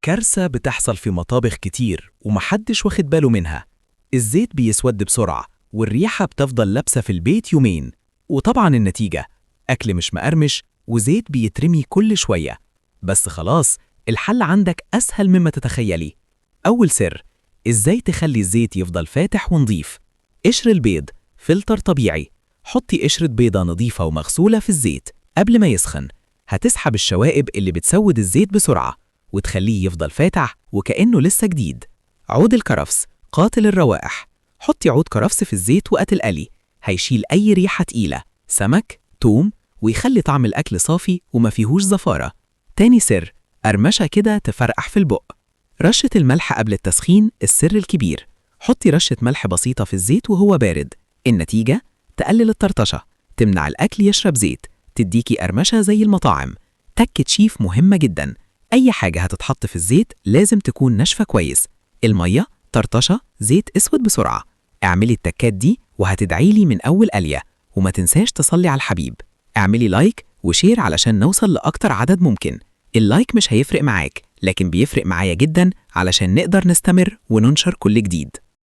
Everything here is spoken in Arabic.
كارثة بتحصل في مطابخ كتير ومحدش واخد باله منها. الزيت بيسود بسرعة والريحة بتفضل لابسة في البيت يومين، وطبعا النتيجة أكل مش مقرمش وزيت بيترمي كل شوية. بس خلاص، الحل عندك أسهل مما تتخيلي. أول سر: إزاي تخلي الزيت يفضل فاتح ونضيف؟ قشر البيض فلتر طبيعي. حطي قشرة بيضة نظيفة ومغسولة في الزيت قبل ما يسخن، هتسحب الشوائب اللي بتسود الزيت بسرعة وتخليه يفضل فاتح وكأنه لسه جديد. عود الكرفس قاتل الروائح. حطي عود كرفس في الزيت وقت القلي، هيشيل أي ريحة تقيلة، سمك، توم، ويخلي طعم الأكل صافي وما فيهوش زفارة. تاني سر: قرمشة كده تفرقح في البق. رشة الملح قبل التسخين السر الكبير. حطي رشة ملح بسيطة في الزيت وهو بارد، النتيجة تقلل الطرطشة، تمنع الأكل يشرب زيت، تديكي قرمشة زي المطاعم. تكة شيف مهمة جدا: أي حاجة هتتحط في الزيت لازم تكون ناشفة كويس. المية، طرطشة، زيت اسود بسرعة. اعملي التكات دي وهتدعيلي من أول قلية. وما تنساش تصلي على الحبيب. اعملي لايك وشير علشان نوصل لأكتر عدد ممكن. اللايك مش هيفرق معاك، لكن بيفرق معايا جدا علشان نقدر نستمر وننشر كل جديد.